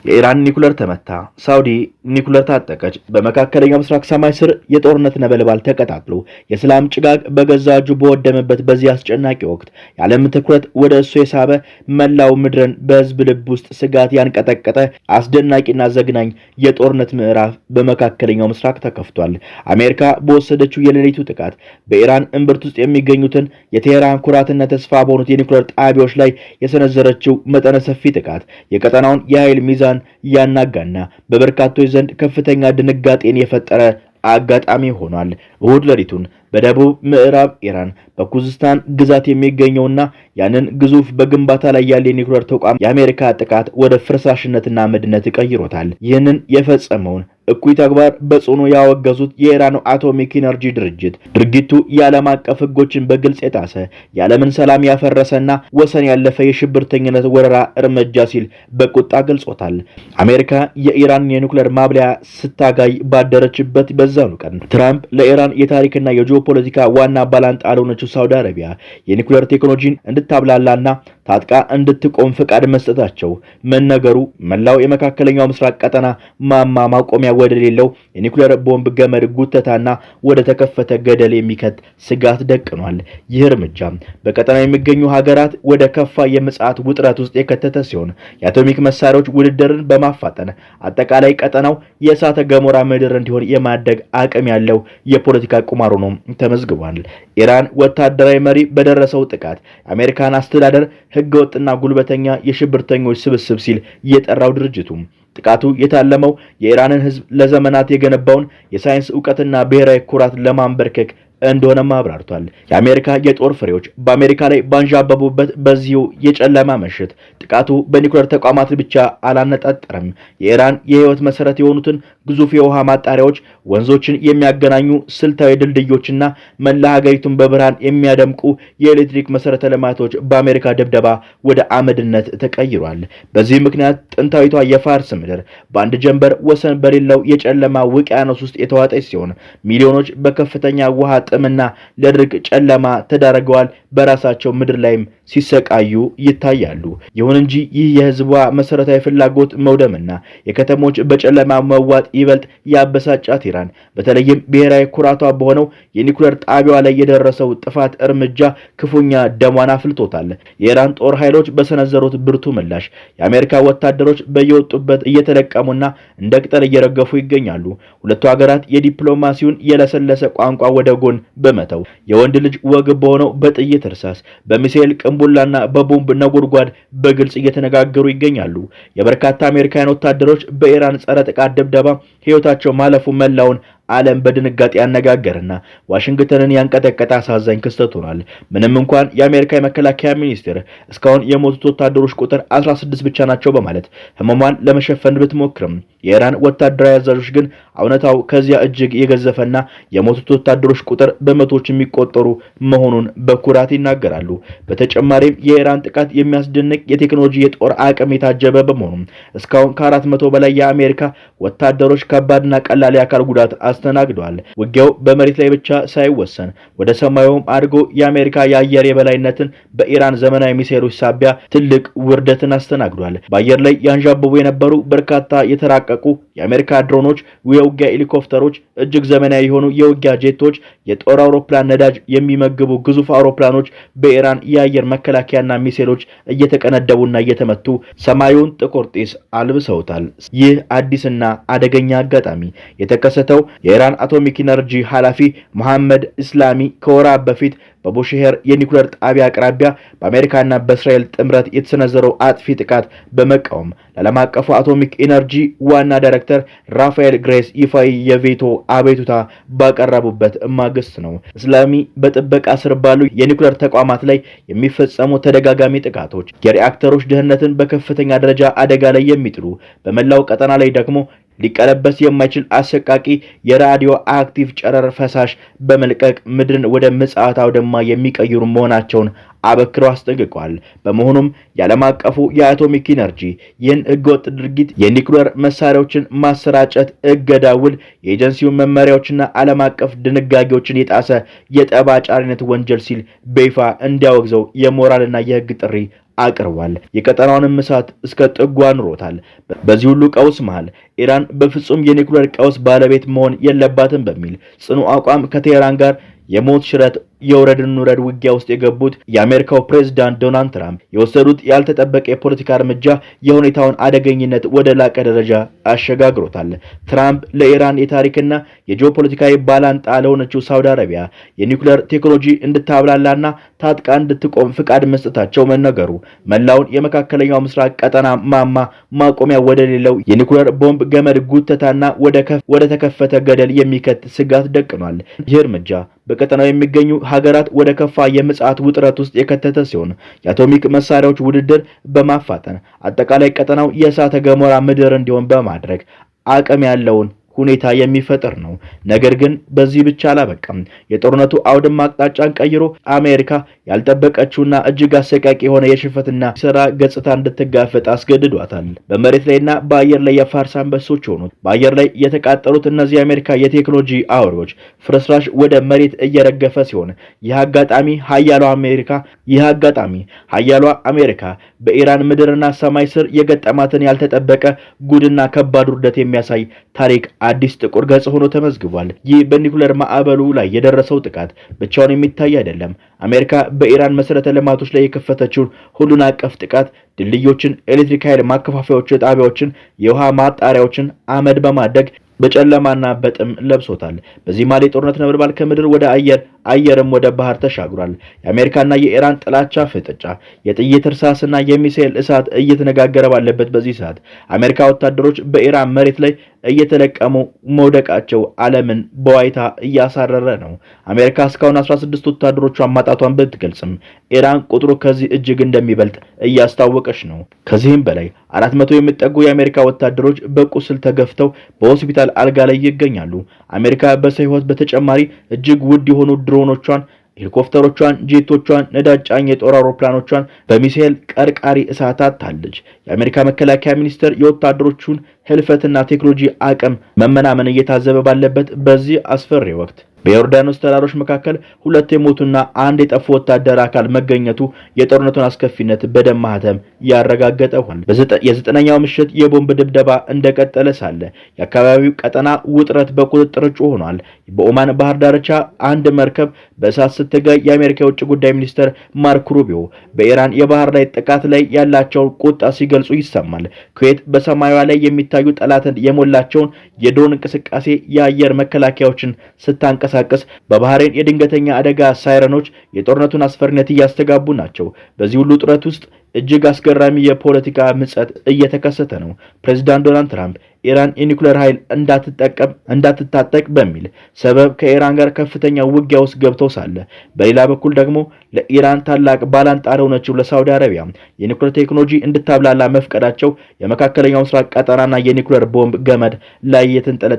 የኢራን ኒኩለር ተመታ፣ ሳውዲ ኒኩለር ታጠቀች። በመካከለኛው ምስራቅ ሰማይ ስር የጦርነት ነበልባል ተቀጣጥሎ የሰላም ጭጋግ በገዛ እጁ በወደመበት በዚህ አስጨናቂ ወቅት የዓለም ትኩረት ወደ እሱ የሳበ መላው ምድርን በህዝብ ልብ ውስጥ ስጋት ያንቀጠቀጠ አስደናቂና ዘግናኝ የጦርነት ምዕራፍ በመካከለኛው ምስራቅ ተከፍቷል። አሜሪካ በወሰደችው የሌሊቱ ጥቃት በኢራን እምብርት ውስጥ የሚገኙትን የቴህራን ኩራትና ተስፋ በሆኑት የኒኩለር ጣቢያዎች ላይ የሰነዘረችው መጠነ ሰፊ ጥቃት የቀጠናውን የኃይል ሚዛን ያናጋና በበርካቶች ዘንድ ከፍተኛ ድንጋጤን የፈጠረ አጋጣሚ ሆኗል። እሁድ ሌሊቱን በደቡብ ምዕራብ ኢራን በኩዝስታን ግዛት የሚገኘውና ያንን ግዙፍ በግንባታ ላይ ያለ የኒኩለር ተቋም የአሜሪካ ጥቃት ወደ ፍርስራሽነትና አመድነት ቀይሮታል። ይህንን የፈጸመውን እኩይ ተግባር በጽኑ ያወገዙት የኢራን አቶሚክ ኢነርጂ ድርጅት ድርጊቱ የዓለም አቀፍ ሕጎችን በግልጽ የጣሰ የዓለምን ሰላም ያፈረሰና ወሰን ያለፈ የሽብርተኝነት ወረራ እርምጃ ሲል በቁጣ ገልጾታል። አሜሪካ የኢራን የኒኩለር ማብለያ ስታጋይ ባደረችበት በዛኑ ቀን ትራምፕ ለኢራን የታሪክና የጂኦፖለቲካ ዋና ባላንጣ ለሆነችው ሳውዲ አረቢያ የኒኩለር ቴክኖሎጂን እንድታብላላና ታጥቃ እንድትቆም ፍቃድ መስጠታቸው መነገሩ መላው የመካከለኛው ምስራቅ ቀጠና ማማ ማቆሚያ ወደ ሌለው የኒኩለር ቦምብ ገመድ ጉተታና ወደ ተከፈተ ገደል የሚከት ስጋት ደቅኗል። ይህ እርምጃ በቀጠናው የሚገኙ ሀገራት ወደ ከፋ የምጽአት ውጥረት ውስጥ የከተተ ሲሆን የአቶሚክ መሳሪያዎች ውድድርን በማፋጠን አጠቃላይ ቀጠናው የእሳተ ገሞራ ምድር እንዲሆን የማደግ አቅም ያለው የፖለቲካ ቁማር ሆኖ ተመዝግቧል። ኢራን ወታደራዊ መሪ በደረሰው ጥቃት የአሜሪካን አስተዳደር ህገወጥና ጉልበተኛ የሽብርተኞች ስብስብ ሲል የጠራው ድርጅቱ ጥቃቱ የታለመው የኢራንን ህዝብ ለዘመናት የገነባውን የሳይንስ ዕውቀትና ብሔራዊ ኩራት ለማንበርከክ እንደሆነም አብራርቷል። የአሜሪካ የጦር ፍሬዎች በአሜሪካ ላይ ባንዣበቡበት በዚሁ የጨለማ ምሽት ጥቃቱ በኒኩለር ተቋማት ብቻ አላነጣጠረም። የኢራን የህይወት መሰረት የሆኑትን ግዙፍ የውሃ ማጣሪያዎች፣ ወንዞችን የሚያገናኙ ስልታዊ ድልድዮችና መላ ሀገሪቱን በብርሃን የሚያደምቁ የኤሌክትሪክ መሰረተ ልማቶች በአሜሪካ ድብደባ ወደ አመድነት ተቀይሯል። በዚህ ምክንያት ጥንታዊቷ የፋርስ ምድር በአንድ ጀንበር ወሰን በሌለው የጨለማ ውቅያኖስ ውስጥ የተዋጠች ሲሆን ሚሊዮኖች በከፍተኛ ውሃ ጥምና ለድርቅ ጨለማ ተዳርገዋል። በራሳቸው ምድር ላይም ሲሰቃዩ ይታያሉ። ይሁን እንጂ ይህ የህዝቧ መሰረታዊ ፍላጎት መውደምና የከተሞች በጨለማ መዋጥ ይበልጥ ያበሳጫት ኢራን በተለይም ብሔራዊ ኩራቷ በሆነው የኒኩለር ጣቢያዋ ላይ የደረሰው ጥፋት እርምጃ ክፉኛ ደሟን አፍልቶታል። የኢራን ጦር ኃይሎች በሰነዘሩት ብርቱ ምላሽ የአሜሪካ ወታደሮች በየወጡበት እየተለቀሙና እንደ ቅጠል እየረገፉ ይገኛሉ። ሁለቱ ሀገራት የዲፕሎማሲውን የለሰለሰ ቋንቋ ወደ ጎን በመተው የወንድ ልጅ ወግ በሆነው በጥይት እርሳስ በሚሳኤል ቅንቡላና በቦምብ ነጎድጓድ በግልጽ እየተነጋገሩ ይገኛሉ። የበርካታ አሜሪካውያን ወታደሮች በኢራን ጸረ ጥቃት ድብደባ ህይወታቸው ማለፉ መላውን ዓለም በድንጋጤ ያነጋገርና ዋሽንግተንን ያንቀጠቀጠ አሳዛኝ ክስተት ሆኗል። ምንም እንኳን የአሜሪካ የመከላከያ ሚኒስቴር እስካሁን የሞቱት ወታደሮች ቁጥር 16 ብቻ ናቸው በማለት ህመሟን ለመሸፈን ብትሞክርም የኢራን ወታደራዊ አዛዦች ግን እውነታው ከዚያ እጅግ የገዘፈና የሞቱት ወታደሮች ቁጥር በመቶዎች የሚቆጠሩ መሆኑን በኩራት ይናገራሉ። በተጨማሪም የኢራን ጥቃት የሚያስደንቅ የቴክኖሎጂ የጦር አቅም የታጀበ በመሆኑ እስካሁን ከ400 በላይ የአሜሪካ ወታደሮች ከባድና ቀላል የአካል ጉዳት አስተናግዷል። ውጊያው በመሬት ላይ ብቻ ሳይወሰን ወደ ሰማዩም አድጎ የአሜሪካ የአየር የበላይነትን በኢራን ዘመናዊ ሚሳኤሎች ሳቢያ ትልቅ ውርደትን አስተናግዷል። በአየር ላይ ያንዣበቡ የነበሩ በርካታ የተራቀቁ የአሜሪካ ድሮኖች፣ የውጊያ ሄሊኮፕተሮች፣ እጅግ ዘመናዊ የሆኑ የውጊያ ጄቶች፣ የጦር አውሮፕላን ነዳጅ የሚመግቡ ግዙፍ አውሮፕላኖች በኢራን የአየር መከላከያና ሚሳኤሎች እየተቀነደቡና እየተመቱ ሰማዩን ጥቁር ጢስ አልብሰውታል። ይህ አዲስና አደገኛ አጋጣሚ የተከሰተው የኢራን አቶሚክ ኢነርጂ ኃላፊ መሐመድ እስላሚ ከወራት በፊት በቡሽሄር የኒኩለር ጣቢያ አቅራቢያ በአሜሪካና በእስራኤል ጥምረት የተሰነዘረው አጥፊ ጥቃት በመቃወም ለዓለም አቀፉ አቶሚክ ኢነርጂ ዋና ዳይሬክተር ራፋኤል ግሬስ ይፋዊ የቬቶ አቤቱታ ባቀረቡበት ማግስት ነው። እስላሚ በጥበቃ ስር ባሉ የኒኩለር ተቋማት ላይ የሚፈጸሙ ተደጋጋሚ ጥቃቶች የሪአክተሮች ደህንነትን በከፍተኛ ደረጃ አደጋ ላይ የሚጥሉ በመላው ቀጠና ላይ ደግሞ ሊቀለበስ የማይችል አሰቃቂ የራዲዮ አክቲቭ ጨረር ፈሳሽ በመልቀቅ ምድርን ወደ ምጽአት አውድማ የሚቀይሩ መሆናቸውን አበክረው አስጠንቅቀዋል። በመሆኑም የዓለም አቀፉ የአቶሚክ ኢነርጂ ይህን ህገወጥ ድርጊት የኒውክሌር መሳሪያዎችን ማሰራጨት እገዳ ውል የኤጀንሲውን መመሪያዎችና ዓለም አቀፍ ድንጋጌዎችን የጣሰ የጠብ አጫሪነት ወንጀል ሲል በይፋ እንዲያወግዘው የሞራልና የህግ ጥሪ አቅርቧል። የቀጠናውንም እሳት እስከ ጥጉ አኑሮታል። በዚህ ሁሉ ቀውስ መሃል ኢራን በፍጹም የኒውክሌር ቀውስ ባለቤት መሆን የለባትም በሚል ጽኑ አቋም ከቴህራን ጋር የሞት ሽረት የውረድን ውረድ ውጊያ ውስጥ የገቡት የአሜሪካው ፕሬዝዳንት ዶናልድ ትራምፕ የወሰዱት ያልተጠበቀ የፖለቲካ እርምጃ የሁኔታውን አደገኝነት ወደ ላቀ ደረጃ አሸጋግሮታል። ትራምፕ ለኢራን የታሪክና የጂኦፖለቲካዊ ባላንጣ ለሆነችው ሳውዲ አረቢያ የኒውክሌር ቴክኖሎጂ እንድታብላላና ታጥቃ እንድትቆም ፍቃድ መስጠታቸው መነገሩ መላውን የመካከለኛው ምስራቅ ቀጠና ማቆሚያ ወደሌለው የኒውክሌር ቦምብ ገመድ ጉተታና ወደ ተከፈተ ገደል የሚከት ስጋት ደቅኗል። ይህ እርምጃ በቀጠናው የሚገኙ ሀገራት ወደ ከፋ የምጽአት ውጥረት ውስጥ የከተተ ሲሆን የአቶሚክ መሳሪያዎች ውድድር በማፋጠን አጠቃላይ ቀጠናው የእሳተ ገሞራ ምድር እንዲሆን በማድረግ አቅም ያለውን ሁኔታ የሚፈጠር ነው። ነገር ግን በዚህ ብቻ አላበቃም። የጦርነቱ አውድማ አቅጣጫን ቀይሮ አሜሪካ ያልጠበቀችውና እጅግ አሰቃቂ የሆነ የሽፈትና ስራ ገጽታ እንድትጋፈጥ አስገድዷታል። በመሬት ላይና በአየር ላይ የፋርስ አንበሶች ሆኑት በአየር ላይ የተቃጠሉት እነዚህ የአሜሪካ የቴክኖሎጂ አውሬዎች ፍርስራሽ ወደ መሬት እየረገፈ ሲሆን ይህ አጋጣሚ ሀያሏ አሜሪካ በኢራን ምድርና ሰማይ ስር የገጠማትን ያልተጠበቀ ጉድና ከባድ ውርደት የሚያሳይ ታሪክ አዲስ ጥቁር ገጽ ሆኖ ተመዝግቧል። ይህ በኒውክሌር ማዕበሉ ላይ የደረሰው ጥቃት ብቻውን የሚታይ አይደለም። አሜሪካ በኢራን መሰረተ ልማቶች ላይ የከፈተችውን ሁሉን አቀፍ ጥቃት ድልድዮችን፣ ኤሌክትሪክ ኃይል ማከፋፈያዎችን፣ ጣቢያዎችን፣ የውሃ ማጣሪያዎችን አመድ በማድረግ በጨለማና በጥም ለብሶታል። በዚህ ማለ ጦርነት ነበልባል ከምድር ወደ አየርም ወደ ባህር ተሻግሯል። የአሜሪካና የኢራን ጥላቻ ፍጥጫ የጥይት እርሳስና የሚሳኤል እሳት እየተነጋገረ ባለበት በዚህ ሰዓት አሜሪካ ወታደሮች በኢራን መሬት ላይ እየተለቀሙ መውደቃቸው ዓለምን በዋይታ እያሳረረ ነው። አሜሪካ እስካሁን 16 ወታደሮቿን ማጣቷን ብትገልጽም ኢራን ቁጥሩ ከዚህ እጅግ እንደሚበልጥ እያስታወቀች ነው። ከዚህም በላይ 400 የሚጠጉ የአሜሪካ ወታደሮች በቁስል ተገፍተው በሆስፒታል አልጋ ላይ ይገኛሉ። አሜሪካ በሰው ሕይወት በተጨማሪ እጅግ ውድ የሆኑ ድሮኖቿን፣ ሄሊኮፕተሮቿን፣ ጄቶቿን፣ ነዳጅ ጫኝ የጦር አውሮፕላኖቿን በሚሳኤል ቀርቃሪ እሳት አጥታለች። የአሜሪካ መከላከያ ሚኒስቴር የወታደሮቹን ህልፈትና ቴክኖሎጂ አቅም መመናመን እየታዘበ ባለበት በዚህ አስፈሪ ወቅት በዮርዳኖስ ተራሮች መካከል 2 የሞቱና 1 የጠፉ ወታደር አካል መገኘቱ የጦርነቱን አስከፊነት በደም ማህተም ያረጋገጠ ሆኗል። የዘጠነኛው ምሽት የቦምብ ድብደባ እንደቀጠለ ሳለ የአካባቢው ቀጠና ውጥረት በቁጥጥር ውጭ ሆኗል። በኦማን ባህር ዳርቻ አንድ መርከብ በእሳት ስትጋይ የአሜሪካ የውጭ ጉዳይ ሚኒስትር ማርክ ሩቢዮ በኢራን የባህር ላይ ጥቃት ላይ ያላቸውን ቁጣ ሲገልጹ ይሰማል። ኩዌት በሰማያዊ ላይ የሚታዩ ጠላትን የሞላቸውን የድሮን እንቅስቃሴ የአየር መከላከያዎችን ስታንቀሳቀስ በባህሬን የድንገተኛ አደጋ ሳይረኖች የጦርነቱን አስፈሪነት እያስተጋቡ ናቸው። በዚህ ሁሉ ጥረት ውስጥ እጅግ አስገራሚ የፖለቲካ ምጸት እየተከሰተ ነው። ፕሬዝዳንት ዶናልድ ትራምፕ ኢራን የኒውክሌር ኃይል እንዳትታጠቅ በሚል ሰበብ ከኢራን ጋር ከፍተኛ ውጊያ ውስጥ ገብተው ሳለ በሌላ በኩል ደግሞ ለኢራን ታላቅ ባላንጣ ለሆነችው ለሳውዲ አረቢያ የኒውክሌር ቴክኖሎጂ እንድታብላላ መፍቀዳቸው የመካከለኛው ምስራቅ ቀጠናና የኒውክሌር ቦምብ ገመድ ላይ የተንጠለጠለ